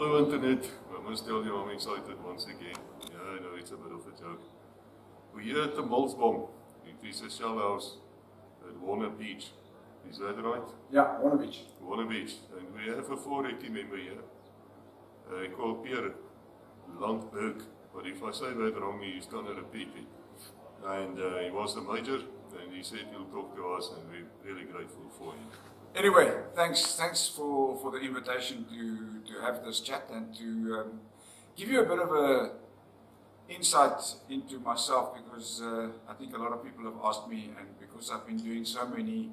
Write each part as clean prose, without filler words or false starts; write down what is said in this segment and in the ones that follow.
Hello Internet, I must tell you I'm excited once again. Yeah, I know it's a bit of a joke. We're here at the Mills bomb. It is a shell house at Warner Beach. Is that right? Yeah, Warner Beach. Warner Beach. And we have a 480 member here called Pierre Lundberg. But if I say that wrong, he's going to repeat it. And he was the major, and he said he'll talk to us, and we're really grateful for him. Anyway, thanks for the invitation to have this chat and to give you a bit of a insight into myself, because I think a lot of people have asked me, and because I've been doing so many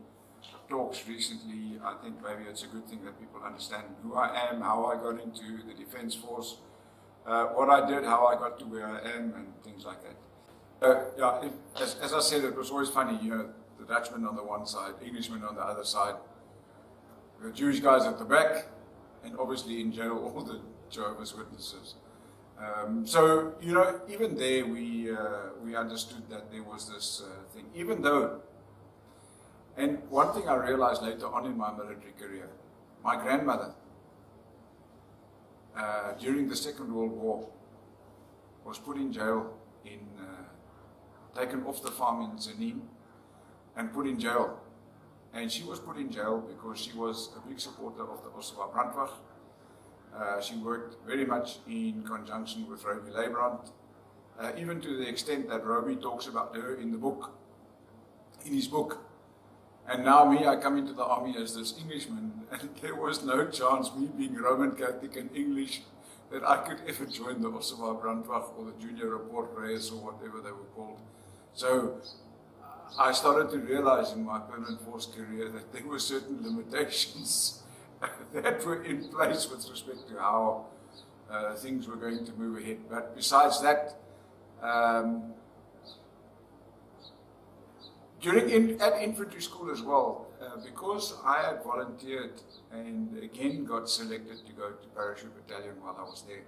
talks recently, I think maybe it's a good thing that people understand who I am, how I got into the Defence Force, what I did, how I got to where I am, and things like that. Yeah, as I said, it was always funny, you know, the Dutchman on the one side, Englishman on the other side, the Jewish guys at the back, and obviously in jail all the Jehovah's Witnesses. So, you know, even there we understood that there was this thing, even though, and one thing I realized later on in my military career, my grandmother, during the Second World War, was put in jail taken off the farm in Zenin and put in jail. And she was put in jail because she was a big supporter of the Ossewa Brandwacht. She worked very much in conjunction with Roby Leibrand, even to the extent that Roby talks about her in his book. And now me, I come into the army as this Englishman, and there was no chance, me being Roman Catholic and English, that I could ever join the Ossewa Brandwacht or the Junior Report Reyes or whatever they were called. So I started to realize in my permanent force career that there were certain limitations that were in place with respect to how things were going to move ahead. But besides that, at infantry school as well, because I had volunteered and again got selected to go to Parachute Battalion while I was there,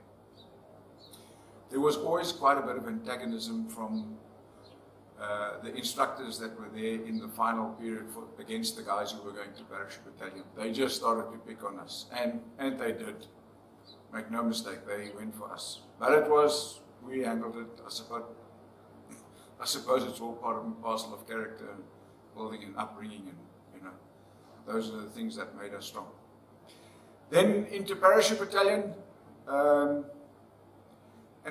there was always quite a bit of antagonism from the instructors that were there in the final period against the guys who were going to Parachute Battalion. They just started to pick on us, and they did. Make no mistake, they went for us. But we handled it, I suppose it's all part and parcel of character and building and upbringing, and you know, those are the things that made us strong. Then into Parachute Battalion, and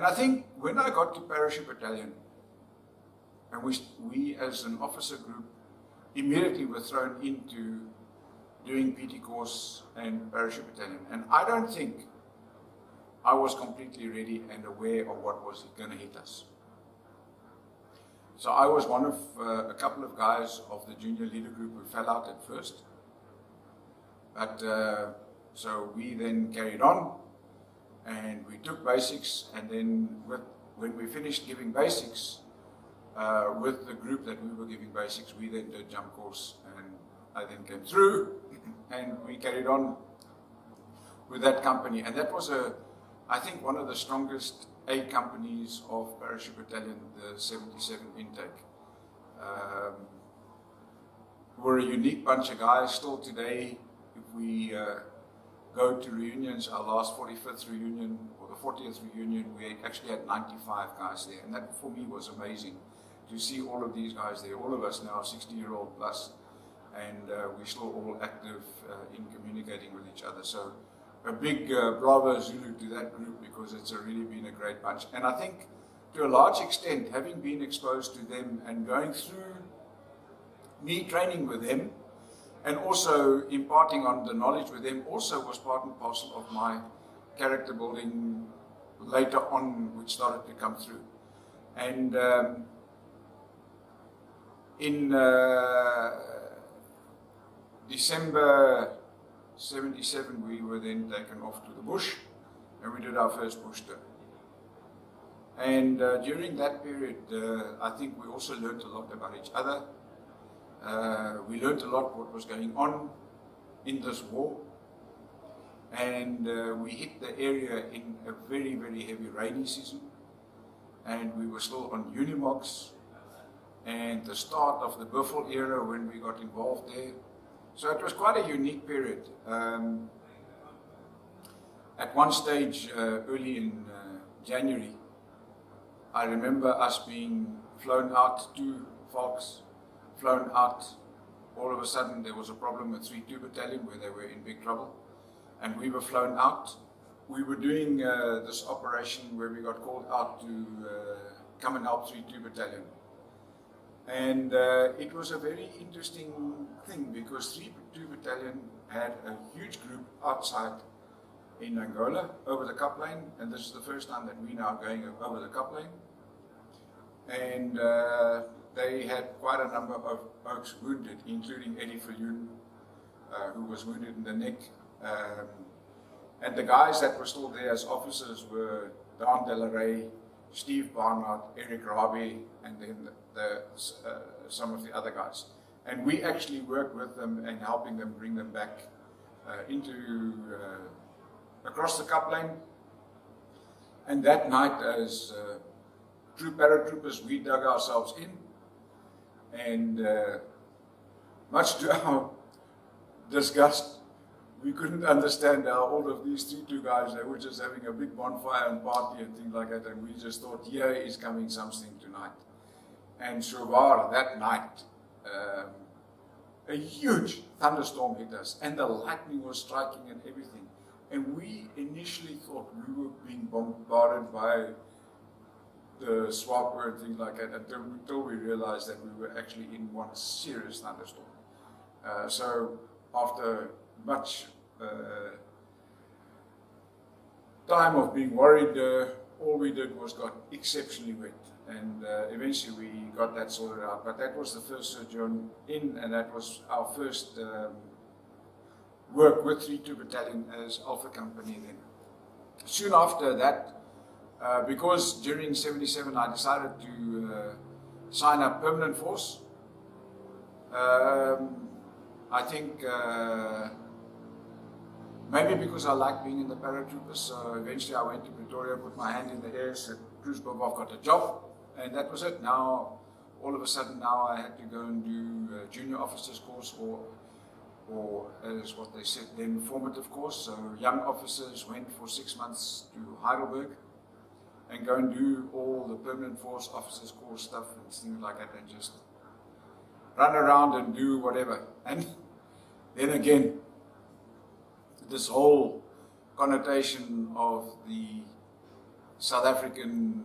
I think when I got to Parachute Battalion, and we as an officer group immediately were thrown into doing PT course and Parachute Battalion. And I don't think I was completely ready and aware of what was going to hit us. So I was one of a couple of guys of the junior leader group who fell out at first. But so we then carried on and we took basics, and then when we finished giving basics, with the group that we were giving basics, we then did jump course, and I then came through and we carried on with that company. And that was I think one of the strongest A companies of Parachute Battalion, the 77 intake. We're a unique bunch of guys still today. If we go to reunions, our last 45th reunion or the 40th reunion, we actually had 95 guys there, and that for me was amazing to see all of these guys there, all of us now 60-year-old plus, and we're still all active in communicating with each other. So a big bravo Zulu to that group, because it's really been a great bunch. And I think to a large extent, having been exposed to them and going through me training with them and also imparting on the knowledge with them also was part and parcel of my character building later on, which started to come through. And in December 77, we were then taken off to the bush, and we did our first bush tour. And during that period, I think we also learned a lot about each other. We learned a lot what was going on in this war. And we hit the area in a very, very heavy rainy season. And we were still on Unimogs, and the start of the Buffalo era when we got involved there. So it was quite a unique period. At one stage, early in January, I remember us being flown out, 2 Falks, flown out. All of a sudden there was a problem with 3-2 Battalion where they were in big trouble, and we were flown out. We were doing this operation where we got called out to come and help 3-2 Battalion. And it was a very interesting thing because 3-2 Battalion had a huge group outside in Angola over the Cup Lane, and this is the first time that we now going over the Cup Lane. And they had quite a number of folks wounded, including Eddie Viljoen, who was wounded in the neck. And the guys that were still there as officers were Dan Delaray, Steve Barnard, Eric Rabi, and then some of the other guys. And we actually worked with them and helping them bring them back across the Cup Lane. And that night, as true paratroopers, we dug ourselves in, and much to our disgust, we couldn't understand how all of these 3-2 guys, they were just having a big bonfire and party and things like that, and we just thought, here is coming something tonight. And Seaborne, that night, a huge thunderstorm hit us, and the lightning was striking and everything. And we initially thought we were being bombarded by the swapper and things like that, until we realized that we were actually in one serious thunderstorm. So after much time of being worried, all we did was got exceptionally wet, and eventually we got that sorted out. But that was the first sojourn in, and that was our first work with 3-2 Battalion as Alpha Company then. Soon after that, because during 77 I decided to sign up permanent force. I think maybe because I like being in the paratroopers, so eventually I went to Pretoria, put my hand in the air, said, Cruise Bob, I've got a job, and that was it. Now, all of a sudden now I had to go and do a junior officers course, or as what they said then, formative course. So young officers went for 6 months to Heidelberg and go and do all the permanent force officers course stuff and things like that, and just run around and do whatever. And then again, this whole connotation of the South African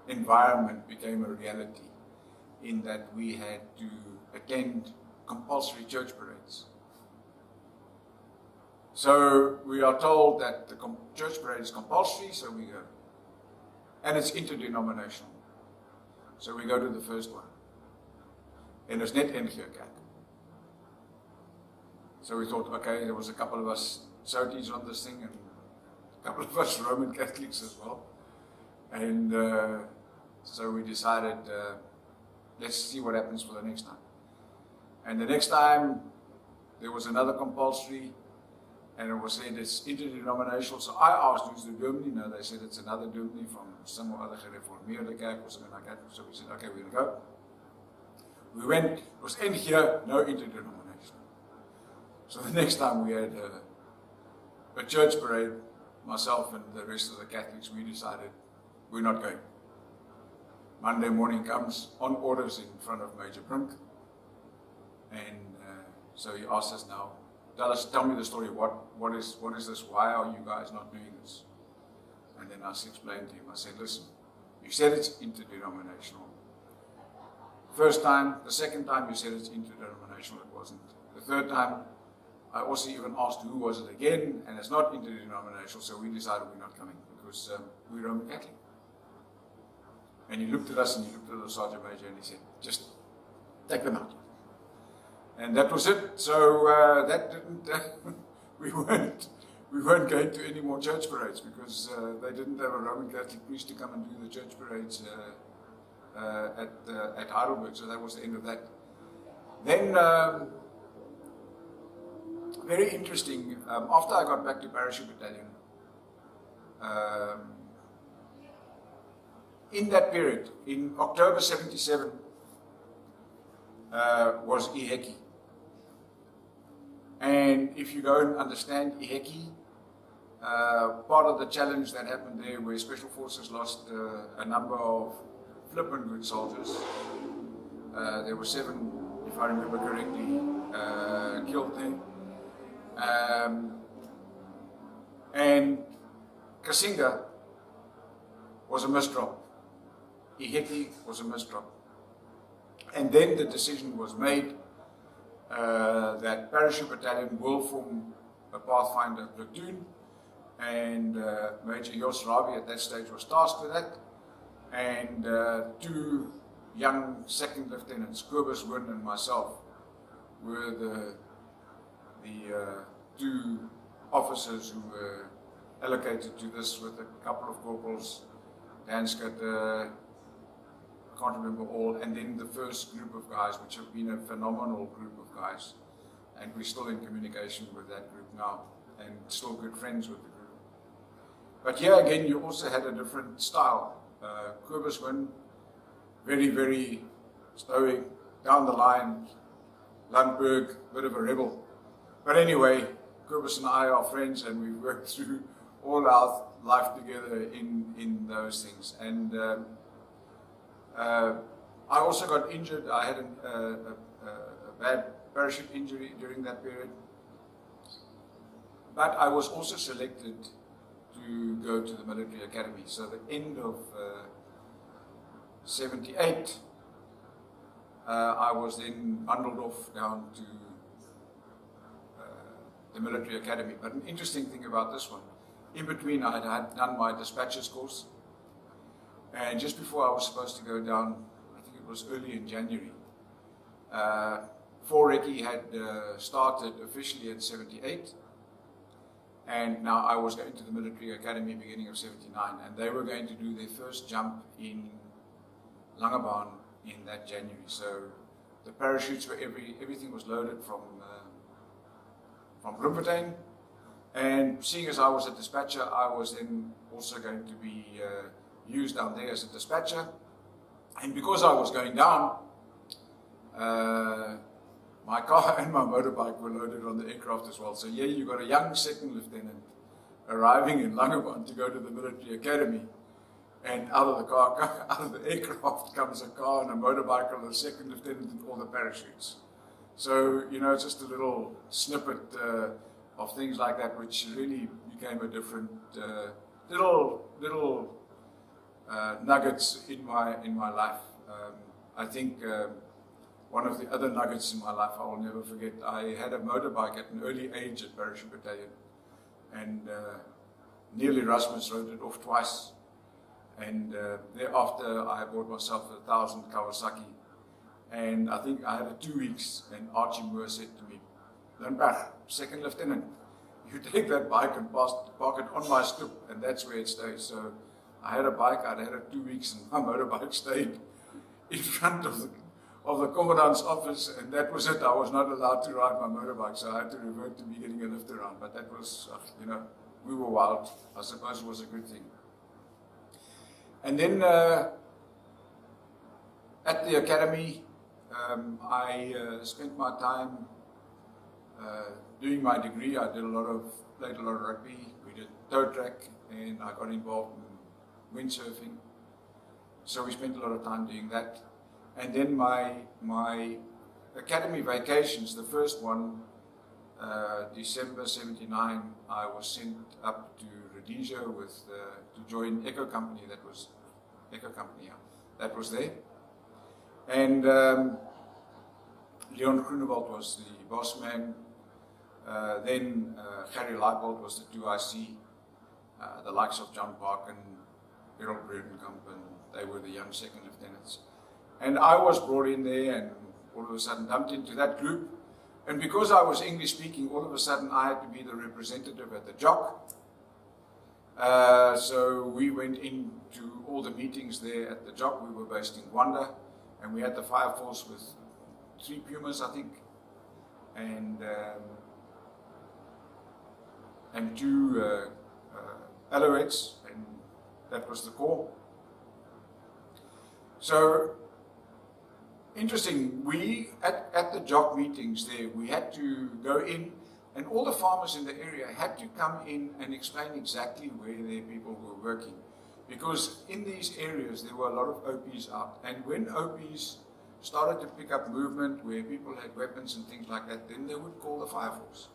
environment became a reality, in that we had to attend compulsory church parades. So we are told that the church parade is compulsory, so we go. And it's interdenominational. So we go to the first one. And it's net NG Kerk. So we thought, okay, there was a couple of us Soties on this thing, and a couple of us Roman Catholics as well. And so we decided, let's see what happens for the next time. And the next time, there was another compulsory, and it was said it's interdenominational. So I asked, who's the Dominee? No, they said it's another Dominee from some other gereformeerde kerk or something like that. So we said, okay, we're going to go. We went, it was in here, no interdenominational. So the next time we had a church parade, myself and the rest of the Catholics, we decided we're not going. Monday morning comes, on orders in front of Major Brink. And so he asked us now, tell me the story, what is this, why are you guys not doing this? And then I explained to him, I said, listen, you said it's interdenominational. First time, the second time you said it's interdenominational, it wasn't. The third time, I also even asked who was it again, and it's not interdenominational, so we decided we're not coming, because we're Roman Catholic. And he looked at us and he looked at the Sergeant Major and he said, just take them out. And that was it. So that didn't, we weren't going to any more church parades, because they didn't have a Roman Catholic priest to come and do the church parades at Heidelberg. So that was the end of that. Then, very interesting, after I got back to Parachute Battalion, in that period, in October 77, was Iheki. And if you go and understand Iheki, part of the challenge that happened there, where Special Forces lost a number of flippant good soldiers. There were 7, if I remember correctly, killed there. And Kasinga was a misdrop. Iheki was a misdrop. And then the decision was made that Parachute Battalion will form a Pathfinder platoon, and Major Jos Rabi at that stage was tasked with that, and 2 young second lieutenants, Kobus Win and myself, were the 2 officers who were allocated to this, with a couple of corporals, Danskat, I can't remember all, and then the first group of guys, which have been a phenomenal group of guys, and we're still in communication with that group now, and still good friends with the group. But here again, you also had a different style. Kobus Win, very, very stoic, down the line. Lundberg, bit of a rebel. But anyway, Kobus and I are friends, and we've worked through all our life together in those things. And I also got injured. I had a bad parachute injury during that period. But I was also selected to go to the military academy. So the end of 78, I was then bundled off down to the military academy. But an interesting thing about this one, in between I had done my dispatcher's course, and just before I was supposed to go down, I think it was early in January, 4 Recce had started officially at 78, and now I was going to the military academy beginning of 79, and they were going to do their first jump in Langebaan in that January. So the parachutes were everything was loaded from Bloemfontein, and seeing as I was a dispatcher, I was then also going to be used down there as a dispatcher. And because I was going down, my car and my motorbike were loaded on the aircraft as well. So yeah, you got a young second lieutenant arriving in Langebaan to go to the military academy, and out of the aircraft comes a car and a motorbike and a second lieutenant and all the parachutes. So, you know, just a little snippet of things like that, which really became a different little nuggets in my life. I think one of the other nuggets in my life I will never forget. I had a motorbike at an early age at Parachute Battalion, and nearly Rasmus rode it off twice. And thereafter, I bought myself a 1000 Kawasaki. And I think I had it 2 weeks, and Archie Moore said to me, Lundberg, second lieutenant, you take that bike and park it on my stoep, and that's where it stays. So I had a bike, I'd had it 2 weeks, and my motorbike stayed in front of the commandant's office, and that was it. I was not allowed to ride my motorbike, so I had to revert to me getting a lift around. But that was, you know, we were wild. I suppose it was a good thing. And then at the academy, I spent my time doing my degree. I played a lot of rugby. We did tow track, and I got involved in windsurfing. So we spent a lot of time doing that. And then my academy vacations, the first one, December 79, I was sent up to Rhodesia to join Echo Company. That was there. And Leon Groenewald was the boss man. Then Gary Leipold was the 2IC, the likes of John Parkin, Errol Bredenkamp, and they were the young second lieutenants. And I was brought in there and all of a sudden dumped into that group. And because I was English speaking, all of a sudden I had to be the representative at the JOC. So we went into all the meetings there at the JOC. We were based in Rwanda, and we had the fire force with 3 Pumas, I think, and 2 Alouettes, and that was the core. So interesting, we at the JOC meetings there, we had to go in And all the farmers in the area had to come in and explain exactly where their people were working. Because in these areas there were a lot of OPs out. And when OPs started to pick up movement where people had weapons and things like that, then they would call the fire force.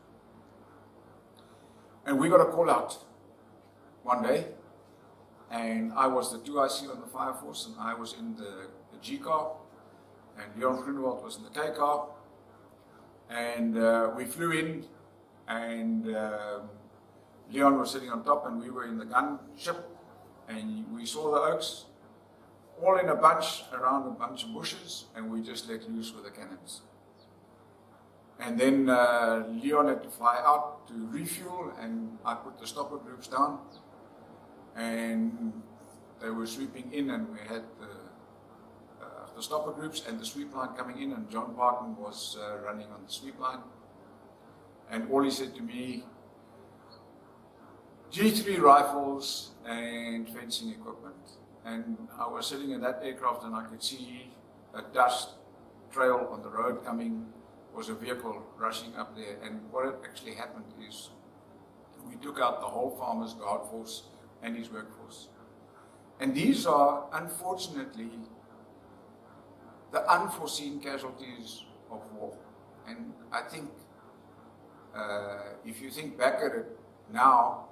And we got a call out one day, and I was the 2IC on the fire force, and I was in the G car, and Leon Groenewald was in the K car, and we flew in, and Leon was sitting on top, and we were in the gunship, and we saw the oaks, all in a bunch around a bunch of bushes, and we just let loose with the cannons. And then Leon had to fly out to refuel, and I put the stopper groups down, and they were sweeping in, and we had the stopper groups and the sweep line coming in, and John Barton was running on the sweep line. And all he said to me, G3 rifles and fencing equipment. And I was sitting in that aircraft, and I could see a dust trail on the road coming. Was a vehicle rushing up there, and what had actually happened is we took out the whole Farmers Guard force and his workforce. And these are, unfortunately, the unforeseen casualties of war. And I think, if you think back at it now,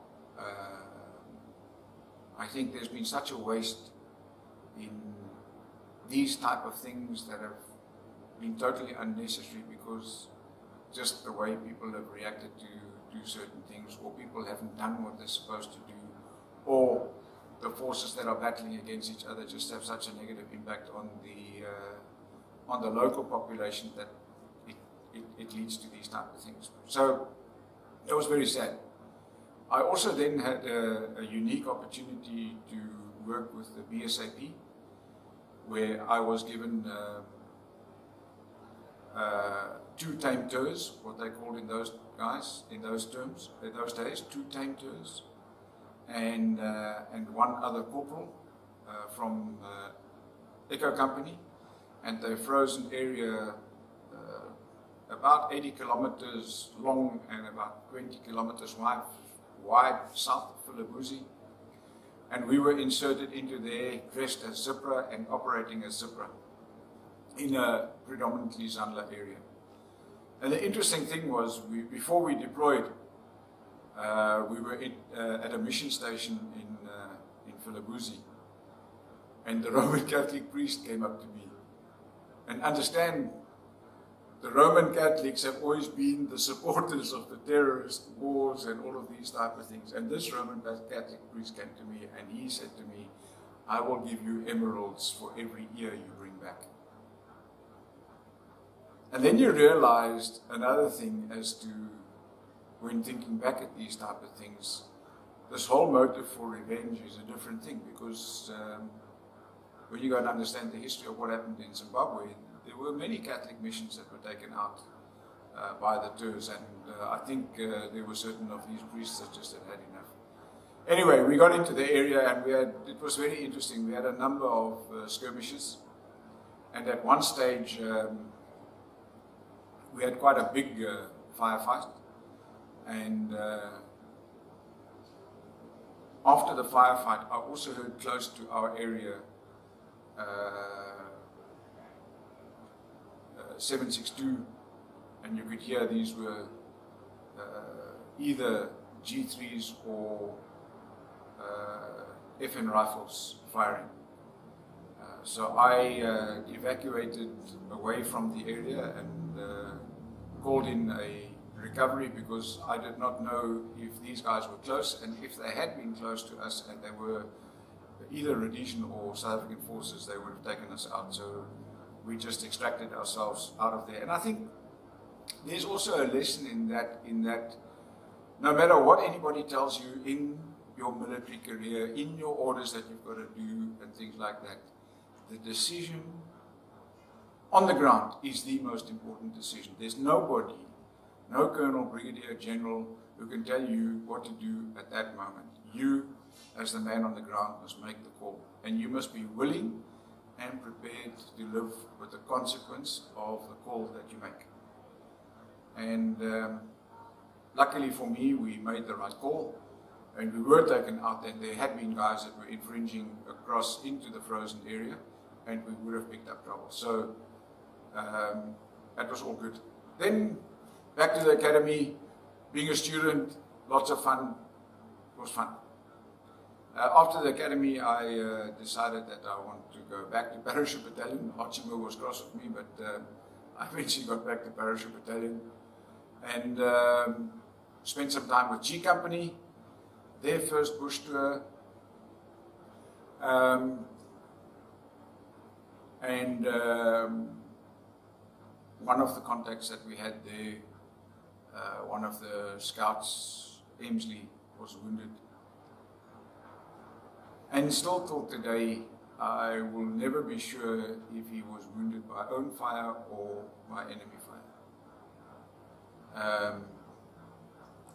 I think there's been such a waste in these type of things that have been totally unnecessary, because just the way people have reacted to certain things, or people haven't done what they're supposed to do, or the forces that are battling against each other just have such a negative impact on the local population that it leads to these type of things. So it was very sad. I also then had a unique opportunity to work with the BSAP, where I was given 2 tame tours, what they called in those days, 2 tame tours, and 1 other corporal from Echo Company, and the frozen area about 80 kilometers long and about 20 kilometers wide south of Philabuzi, and we were inserted into there dressed as Zipra and operating as Zipra in a predominantly Zandla area. And the interesting thing was, before we deployed, we were at a mission station in Philabuzi, and the Roman Catholic priest came up to me. And understand, the Roman Catholics have always been the supporters of the terrorist wars and all of these type of things. And this Roman Catholic priest came to me, and he said to me, I will give you emeralds for every ear you bring back. And then you realized another thing as to, when thinking back at these type of things, this whole motive for revenge is a different thing, because when you go and understand the history of what happened in Zimbabwe, there were many Catholic missions that were taken out by the Turks, and I think there were certain of these priests that just had enough. Anyway, we got into the area, and it was very interesting. We had a number of skirmishes, and at one stage we had quite a big firefight, and after the firefight, I also heard close to our area 762, and you could hear these were either G3s or FN rifles firing. So I evacuated away from the area and called in a recovery, because I did not know if these guys were close, and if they had been close to us and they were either Rhodesian or South African forces, they would have taken us out. So we just extracted ourselves out of there. And I think there's also a lesson in that no matter what anybody tells you in your military career, in your orders that you've got to do and things like that, the decision on the ground is the most important decision. There's nobody, no colonel, brigadier, general, who can tell you what to do at that moment. You, as the man on the ground, must make the call. And you must be willing and prepared to live with the consequence of the call that you make. And luckily for me, we made the right call, and we were taken out, and there had been guys that were infringing across into the frozen area, and we would have picked up trouble. So that was all good. Then back to the academy, being a student, lots of fun. It was fun. After the academy, I decided that I wanted to go back to Parachute Battalion. Hachimo was cross with me, but I eventually got back to Parachute Battalion and spent some time with G Company, their first bush tour. One of the contacts that we had there, one of the scouts, Emsley, was wounded. And still till today, I will never be sure if he was wounded by own fire or by enemy fire.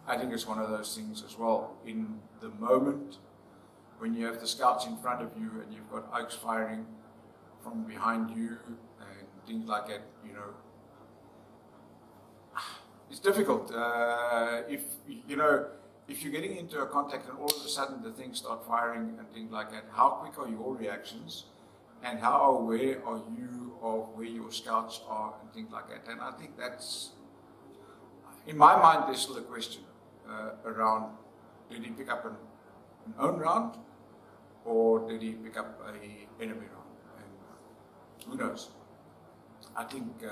I think it's one of those things as well. In the moment, when you have the scouts in front of you and you've got oaks firing from behind you and things like that, you know, it's difficult. If you're getting into a contact and all of a sudden the things start firing and things like that, how quick are your reactions and how aware are you of where your scouts are and things like that? And I think that's, in my mind, there's still a question around, did he pick up an own round or did he pick up an enemy round? And who knows? I think,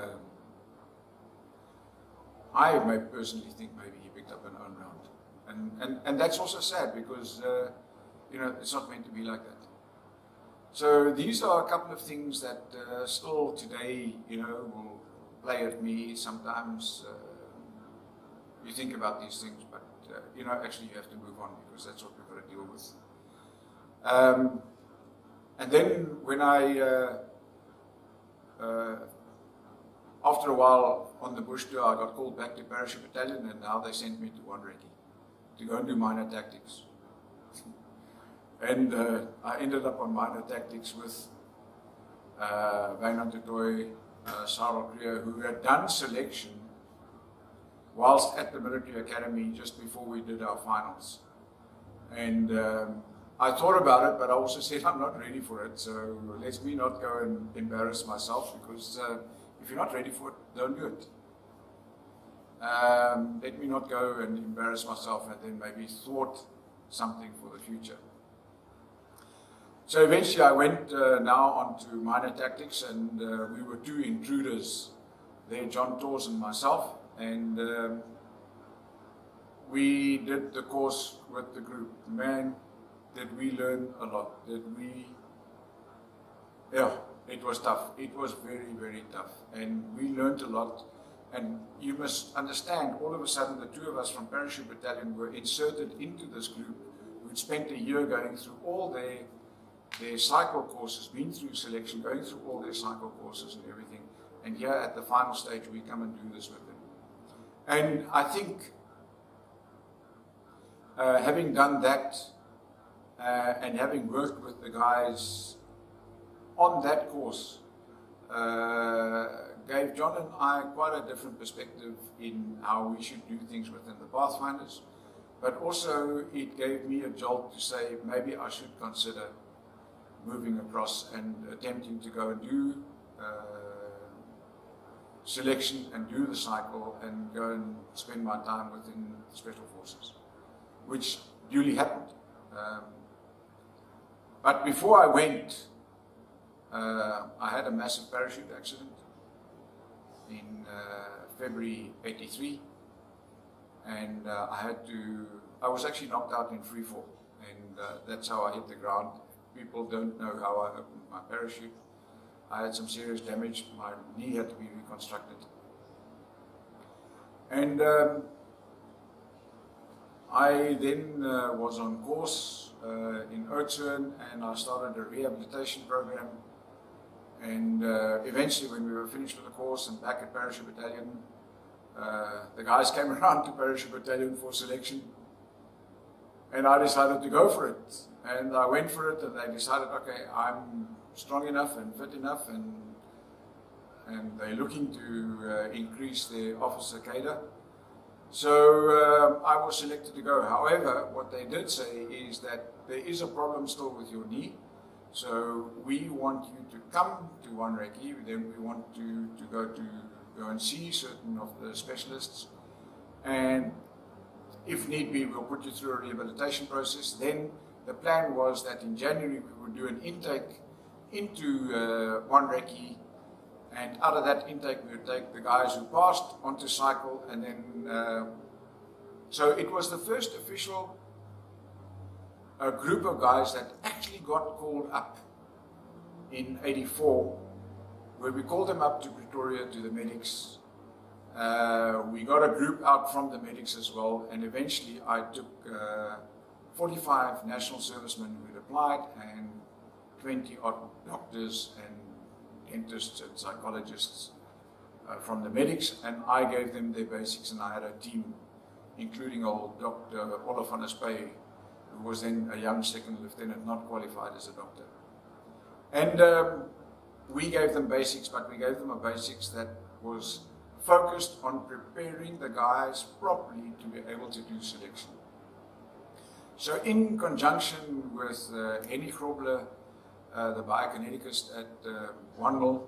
I may personally think maybe he picked up an own round. And that's also sad because, it's not meant to be like that. So these are a couple of things that still today, will play at me. Sometimes you think about these things, but, actually you have to move on because that's what we've got to deal with. And then when after a while on the bush tour, I got called back to Parachute Battalion, and now they sent me to 1 Recce to go and do minor tactics. And I ended up on minor tactics with Wynand du Toit, Sarah Krier, who had done selection whilst at the military academy just before we did our finals. And I thought about it, but I also said I'm not ready for it, so let me not go and embarrass myself, because if you're not ready for it, don't do it. Let me not go and embarrass myself and then maybe thwart something for the future. So eventually I went now on to minor tactics, and we were 2 intruders there, John Tors and myself, and we did the course with the group. Man, did we learn a lot. It was tough. It was very, very tough, and we learned a lot. And you must understand, all of a sudden the 2 of us from Parachute Battalion were inserted into this group who'd spent a year going through all their cycle courses, been through selection, going through all their cycle courses and everything. And here at the final stage, we come and do this with them. And I think having done that and having worked with the guys on that course, gave John and I quite a different perspective in how we should do things within the Pathfinders, but also it gave me a jolt to say maybe I should consider moving across and attempting to go and do selection and do the cycle and go and spend my time within the Special Forces, which duly happened. But before I went, I had a massive parachute accident in February '83, and I was actually knocked out in free fall, and that's how I hit the ground. People don't know how I opened my parachute. I had some serious damage. My knee had to be reconstructed. And I then was on course in Oudtshoorn, and I started a rehabilitation program. And eventually, when we were finished with the course and back at Parachute Battalion, the guys came around to Parachute Battalion for selection, and I decided to go for it. And I went for it, and they decided, okay, I'm strong enough and fit enough, and they're looking to increase their officer cadre. So I was selected to go. However, what they did say is that there is a problem still with your knee. So we want you to come to one Recce, then we want you to go and see certain of the specialists. And if need be, we'll put you through a rehabilitation process. Then the plan was that in January we would do an intake into one Recce, and out of that intake we would take the guys who passed onto cycle, and then so it was the first official group of guys that actually got called up in '84, where we called them up to Pretoria to the medics. We got a group out from the medics as well, and eventually I took 45 national servicemen who had applied and 20 odd doctors and dentists and psychologists from the medics, and I gave them their basics, and I had a team including old Dr. Olaf van der Spey, who was then a young second lieutenant, not qualified as a doctor. And we gave them basics, but we gave them a basics that was focused on preparing the guys properly to be able to do selection. So in conjunction with Henny Grobler, the biokineticist at Wandel,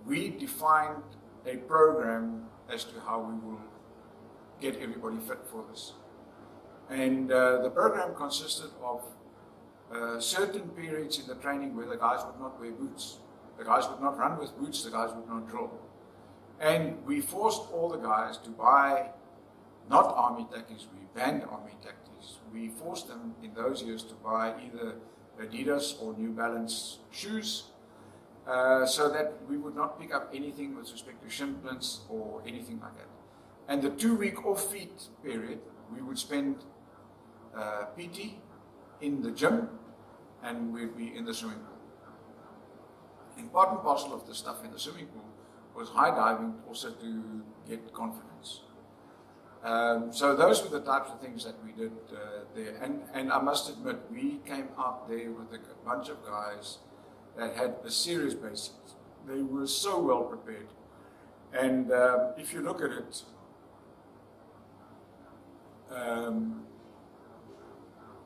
we defined a program as to how we will get everybody fit for this. And the program consisted of certain periods in the training where the guys would not wear boots. The guys would not run with boots, the guys would not drill. And we forced all the guys to buy not army tactics, we banned army tactics. We forced them in those years to buy either Adidas or New Balance shoes, so that we would not pick up anything with respect to shin splints or anything like that. And the 2-week off-feet period, we would spend PT in the gym, and we'd be in the swimming pool. And part and parcel of the stuff in the swimming pool was high diving, also to get confidence. So those were the types of things that we did there. And I must admit, we came out there with a bunch of guys that had a serious basics. They were so well prepared. And if you look at it,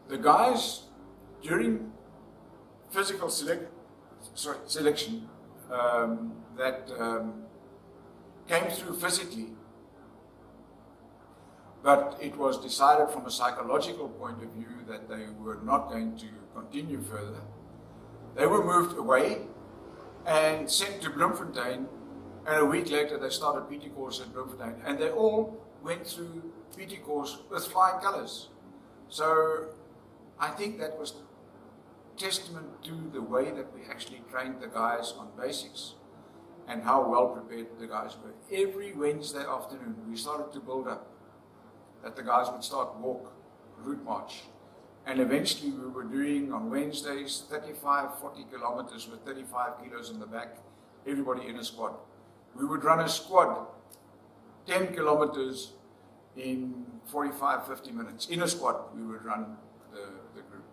the guys during physical selection that came through physically, but it was decided from a psychological point of view that they were not going to continue further. They were moved away and sent to Bloemfontein, and a week later they started PT course at Bloemfontein, and they all went through PT course with flying colours. So I think that was testament to the way that we actually trained the guys on basics and how well prepared the guys were. Every Wednesday afternoon we started to build up that the guys would start walk, route march, and eventually we were doing on Wednesdays 35, 40 kilometers with 35 kilos in the back, everybody in a squad. We would run a squad 10 kilometers in 45, 50 minutes. In a squad we would run the group,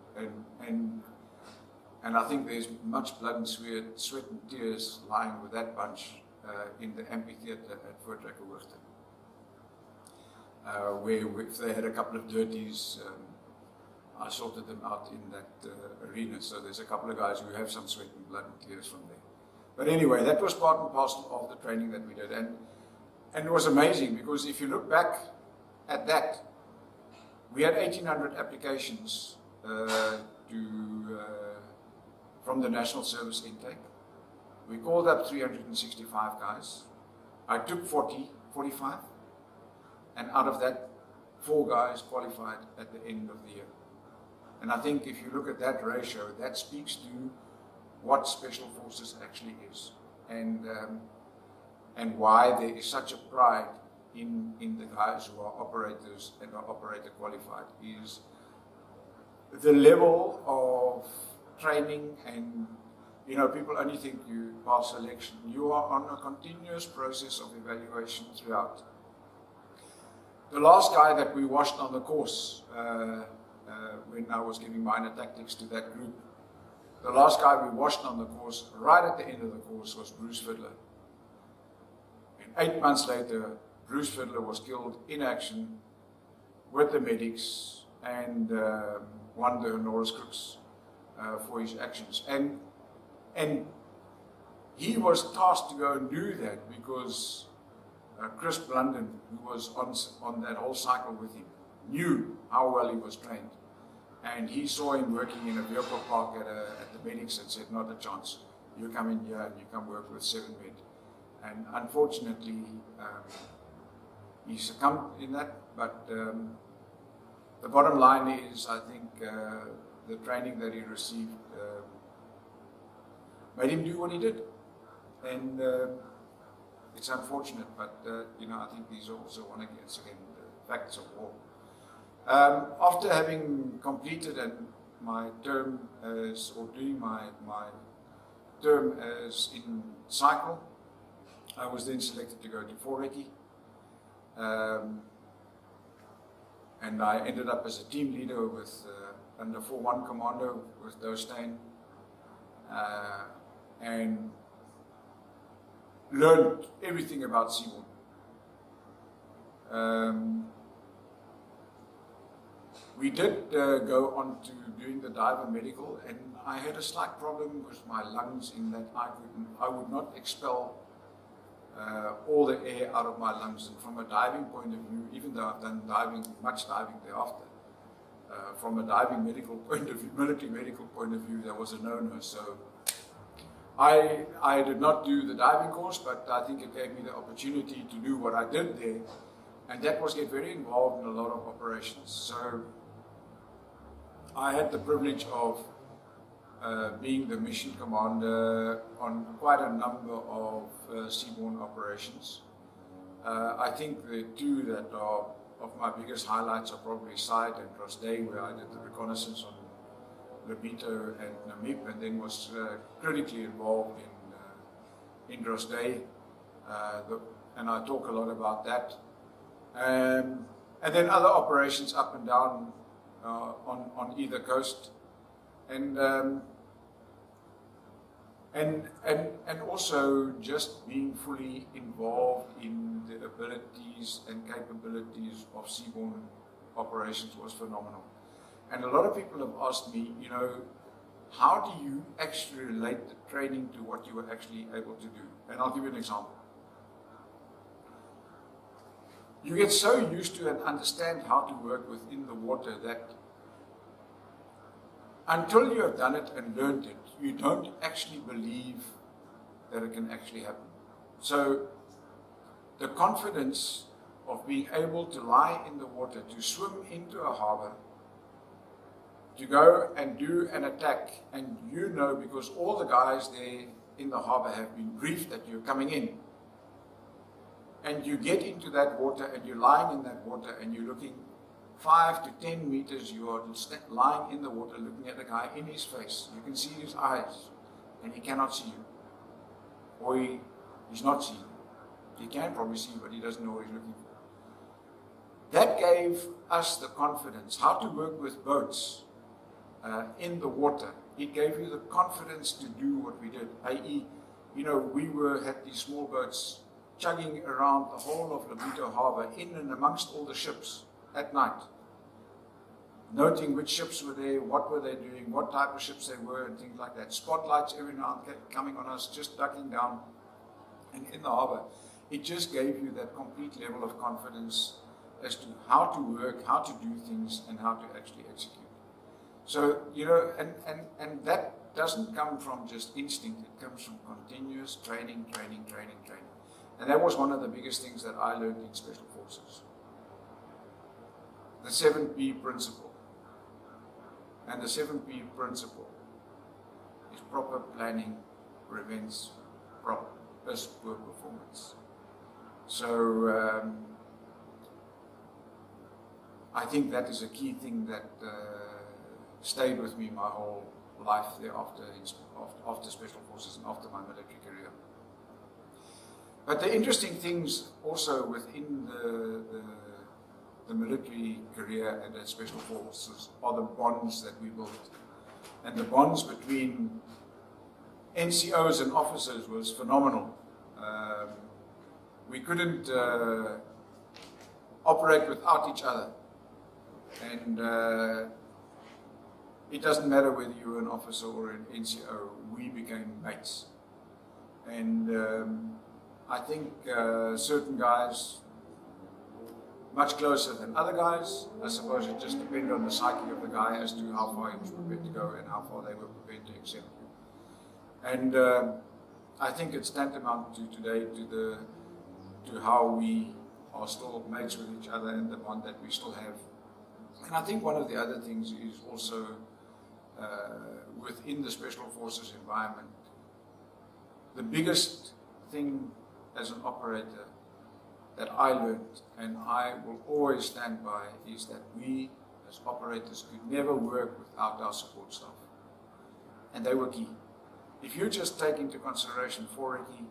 and I think there's much blood and sweat and tears lying with that bunch in the amphitheatre at Fort Recce, where if they had a couple of dirties, I sorted them out in that arena. So there's a couple of guys who have some sweat and blood and tears from there. But anyway, that was part and parcel of the training that we did, and it was amazing because if you look back at that, we had 1,800 applications from the National Service intake. We called up 365 guys. I took 45, and out of that, 4 guys qualified at the end of the year. And I think if you look at that ratio, that speaks to what Special Forces actually is, and why there is such a pride in the guys who are operators and are operator qualified, is the level of training. And people only think you pass selection. You are on a continuous process of evaluation throughout. The last guy that we washed on the course, when I was giving minor tactics to that group, the last guy we washed on the course, right at the end of the course, was Bruce Fiddler. And 8 months later, Bruce Fiddler was killed in action with the medics and won the honoris causa for his actions. And he was tasked to go and do that because Chris Blunden, who was on that whole cycle with him, knew how well he was trained. And he saw him working in a vehicle park at the medics and said, not a chance. You come in here and you come work with 7 men. And unfortunately, he succumbed in that. But the bottom line is, I think, the training that he received made him do what he did. And it's unfortunate, but I think these are also again the facts of war. After having completed my term as, or doing my term as in cycle, I was then selected to go to Recce. And I ended up as a team leader with under 4-1 Commando with Dostane, and learned everything about Seaborne. We did go on to doing the diver medical, and I had a slight problem with my lungs in that I would not expel all the air out of my lungs. And from a diving point of view, even though I've done much diving thereafter, from a diving medical point of view, military medical point of view, there was a no-no. So I did not do the diving course, but I think it gave me the opportunity to do what I did there, and that was get very involved in a lot of operations. So I had the privilege of being the mission commander on quite a number of seaborne operations. I think the two that are of my biggest highlights are probably Side and Rosday, where I did the reconnaissance on Lobito and Namib, and then was critically involved in Rosday, and I talk a lot about that. And then other operations up and down on either coast, and also just being fully involved in the abilities and capabilities of seaborne operations was phenomenal. And a lot of people have asked me, how do you actually relate the training to what you were actually able to do? And I'll give you an example. You get so used to and understand how to work within the water that until you have done it and learned it, you don't actually believe that it can actually happen. So the confidence of being able to lie in the water, to swim into a harbor, to go and do an attack, and because all the guys there in the harbor have been briefed that you're coming in, and you get into that water and you're lying in that water and you're looking 5 to 10 meters, you are lying in the water looking at the guy in his face. You can see his eyes and he cannot see you, or he's not seeing you. He can probably see you, but he doesn't know what he's looking for. That gave us the confidence how to work with boats in the water. It gave you the confidence to do what we did, i.e., we had these small boats chugging around the whole of Lobito Harbour, in and amongst all the ships at night, noting which ships were there, what were they doing, what type of ships they were, and things like that. Spotlights every now and then coming on us, just ducking down and in the harbour. It just gave you that complete level of confidence as to how to work, how to do things, and how to actually execute. So, and that doesn't come from just instinct, it comes from continuous training. And that was one of the biggest things that I learned in Special Forces. The 7P principle. And the 7P principle is proper planning prevents poor performance. So I think that is a key thing that stayed with me my whole life thereafter, after Special Forces and after my military career. But the interesting things also within the military career and the Special Forces are the bonds that we built. And the bonds between NCOs and officers was phenomenal. We couldn't operate without each other. And it doesn't matter whether you were an officer or an NCO, we became mates. And I think certain guys much closer than other guys. I suppose it just depended on the psyche of the guy as to how far he was prepared to go and how far they were prepared to accept you. And I think it's tantamount to today to how we are still mates with each other and the bond that we still have. And I think one of the other things is also within the Special Forces environment, the biggest thing as an operator that I learned, and I will always stand by, is that we as operators could never work without our support staff. And they were key. If you just take into consideration for Recce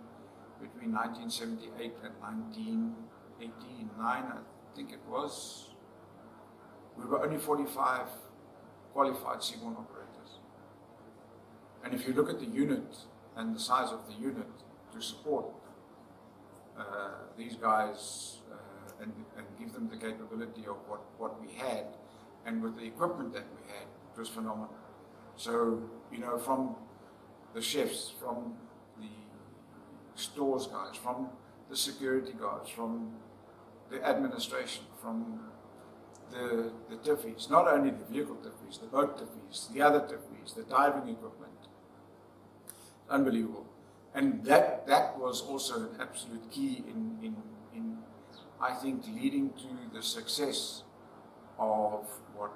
between 1978 and 1989, I think it was, we were only 45 qualified Seaborne operators. And if you look at the unit and the size of the unit to support these guys and give them the capability of what we had, and with the equipment that we had, it was phenomenal. So, you know, from the chefs, from the stores guys, from the security guards, from the administration, from the tiffies, not only the vehicle tiffies, the boat tiffies, the other tiffies, the diving equipment. Unbelievable. And that was also an absolute key in I think, leading to the success of what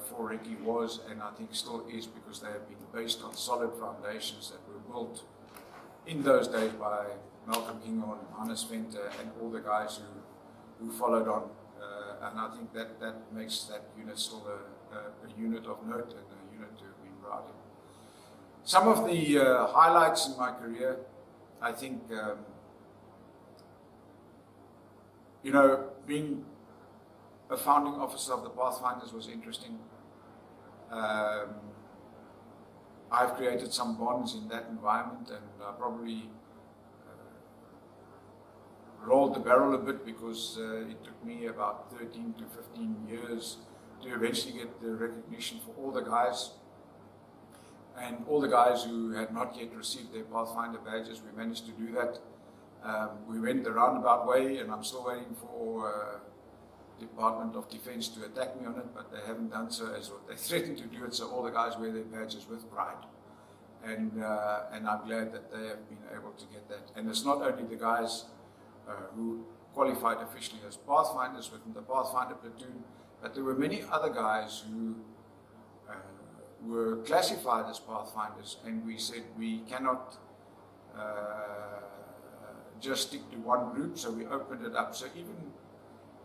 for Recce was, and I think still is, because they have been based on solid foundations that were built in those days by Malcolm Kinghorn, Hannes Venter, and all the guys who followed on. And I think that makes that unit still a unit of note and a unit to have been proud in. Some of the highlights in my career, I think, you know, being a founding officer of the Pathfinders was interesting. I've created some bonds in that environment, and I probably rolled the barrel a bit, because it took me about 13 to 15 years to eventually get the recognition for all the guys. And all the guys who had not yet received their Pathfinder badges, we managed to do that. We went the roundabout way, and I'm still waiting for Department of Defense to attack me on it, but they haven't done so, as what they threatened to do it, so all the guys wear their badges with pride. And I'm glad that they have been able to get that. And it's not only the guys who qualified officially as Pathfinders within the Pathfinder platoon, but there were many other guys who were classified as Pathfinders, and we said we cannot just stick to one group, so we opened it up. So even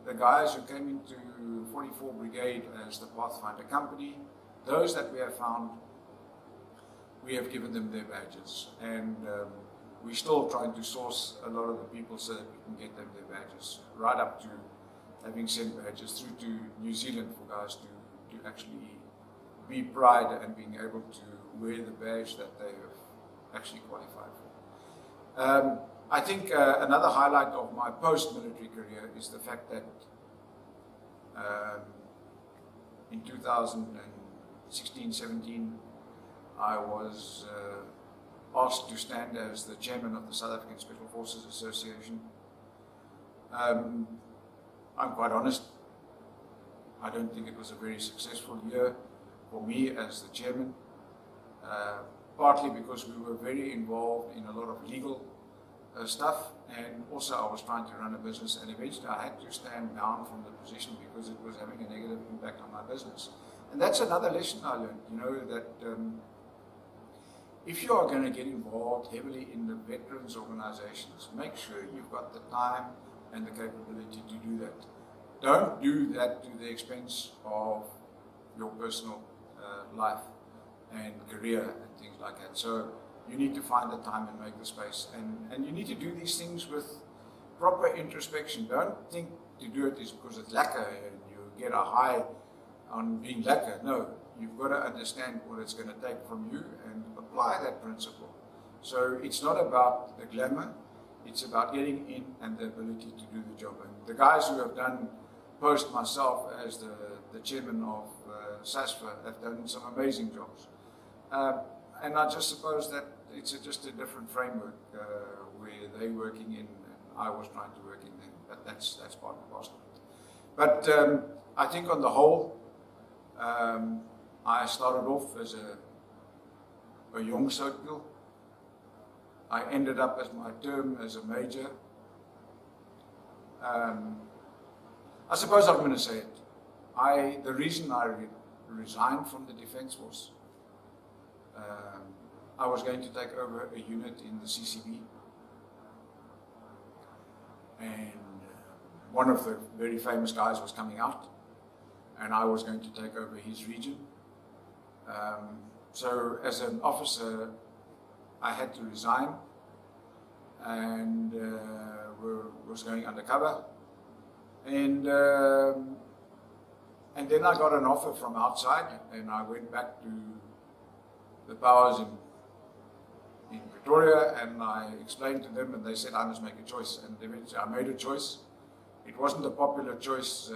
the guys who came into 44 Brigade as the Pathfinder Company, those that we have found, we have given them their badges, and we're still trying to source a lot of the people so that we can get them their badges, right up to having sent badges through to New Zealand for guys to actually be proud and being able to wear the badge that they have actually qualified for. I think another highlight of my post-military career is the fact that in 2016-17 I was asked to stand as the chairman of the South African Special Forces Association. I'm quite honest, I don't think it was a very successful year for me as the chairman, partly because we were very involved in a lot of legal stuff, and also I was trying to run a business, and eventually I had to stand down from the position because it was having a negative impact on my business. And that's another lesson I learned, you know, that if you are going to get involved heavily in the veterans organizations, make sure you've got the time and the capability to do that. Don't do that to the expense of your personal life and career and things like that. So you need to find the time and make the space, and you need to do these things with proper introspection. Don't think to do it is because it's lekker and you get a high on being lekker. No, you've got to understand what it's going to take from you and apply that principle. So it's not about the glamour, It's about getting in and the ability to do the job. And the guys who have done, post myself as the chairman of SASFA, have done some amazing jobs. And I just suppose that it's just a different framework where they're working in and I was trying to work in them. But that's part and parcel. But I think on the whole, I started off as a young circle. I ended up as my term as a major. I suppose I'm going to say it. The reason I resigned from the Defence Force, I was going to take over a unit in the CCB. And one of the very famous guys was coming out, and I was going to take over his region. So as an officer, I had to resign and was going undercover. And then I got an offer from outside, and I went back to the powers in Pretoria, and I explained to them, and they said I must make a choice. And eventually I made a choice. It wasn't a popular choice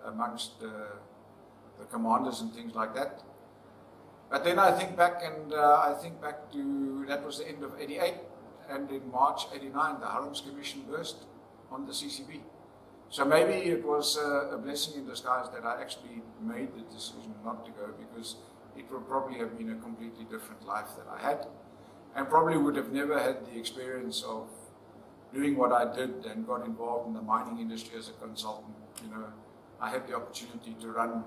amongst the commanders and things like that. But then I think back, and to that was the end of '88, and in March '89 the Harms Commission burst on the CCB. So maybe it was a blessing in disguise that I actually made the decision not to go, because it would probably have been a completely different life that I had, and probably would have never had the experience of doing what I did and got involved in the mining industry as a consultant. You know, I had the opportunity to run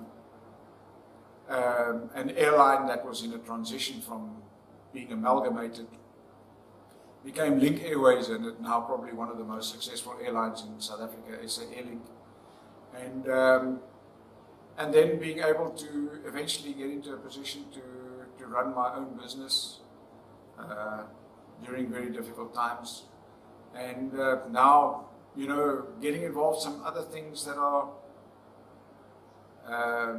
an airline that was in a transition from being amalgamated, became Link Airways, and it's now probably one of the most successful airlines in South Africa, SA Airlink. And then being able to eventually get into a position to run my own business during very difficult times. And now, you know, getting involved in some other things that are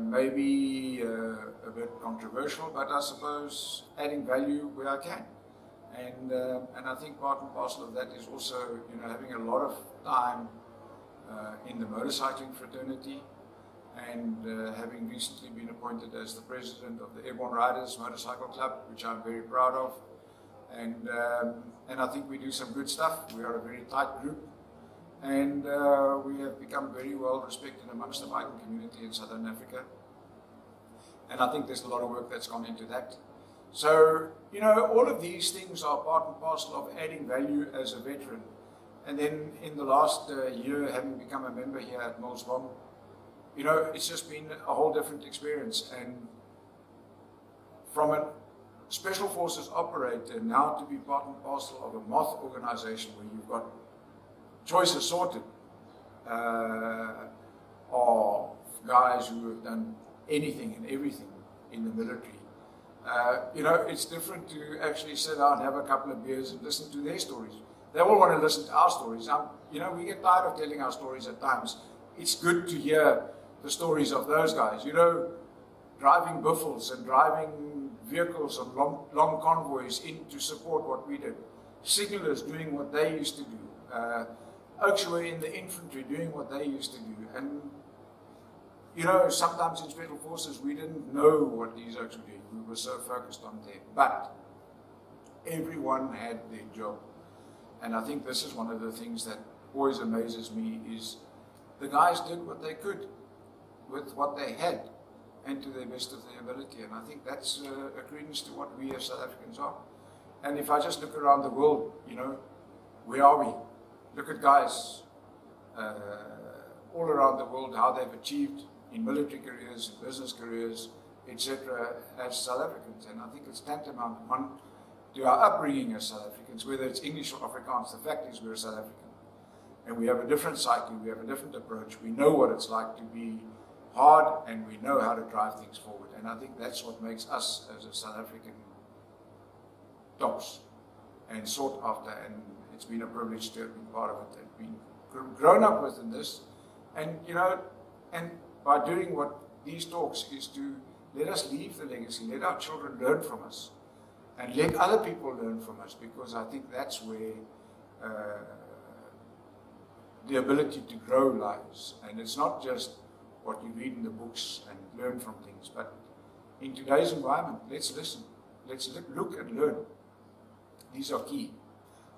maybe a bit controversial, but I suppose adding value where I can. And I think part and parcel of that is also, you know, having a lot of time in the motorcycling fraternity, and having recently been appointed as the president of the Airborne Riders Motorcycle Club, which I'm very proud of. And I think we do some good stuff. We are a very tight group, and we have become very well respected amongst the biking community in Southern Africa. And I think there's a lot of work that's gone into that. So, you know, all of these things are part and parcel of adding value as a veteran. And then in the last year, having become a member here at Milsbom, you know, it's just been a whole different experience. And from a Special Forces operator now to be part and parcel of a moth organization where you've got choices sorted of guys who have done anything and everything in the military. You know, it's different to actually sit down, have a couple of beers and listen to their stories. They all want to listen to our stories. You know, we get tired of telling our stories at times. It's good to hear the stories of those guys, you know, driving buffels and driving vehicles on long convoys in to support what we did. Signalers doing what they used to do. Oaks were in the infantry doing what they used to do. And, you know, sometimes in Special Forces we didn't know what these oaks were doing. We were so focused on them. But everyone had their job. And I think this is one of the things that always amazes me is the guys did what they could with what they had and to the best of their ability. And I think that's a credence to what we as South Africans are. And if I just look around the world, you know, where are we? Look at guys all around the world, how they've achieved in military careers, in business careers, etc. as South Africans. And I think it's tantamount, one, to our upbringing as South Africans, whether it's English or Afrikaans. The fact is we're South African. And we have a different psyche, we have a different approach. We know what it's like to be hard, and we know how to drive things forward. And I think that's what makes us as a South African tops and sought after. And it's been a privilege to have been part of it and been grown up within this. And, you know, and by doing what these talks is to let us leave the legacy, let our children learn from us, and let other people learn from us, because I think that's where the ability to grow lives. And it's not just what you read in the books and learn from things, but in today's environment, let's listen. Let's look and learn. These are key.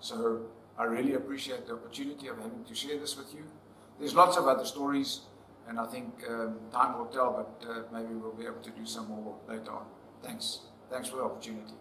So I really appreciate the opportunity of having to share this with you. There's lots of other stories, and I think time will tell, but maybe we'll be able to do some more later on. Thanks. Thanks for the opportunity.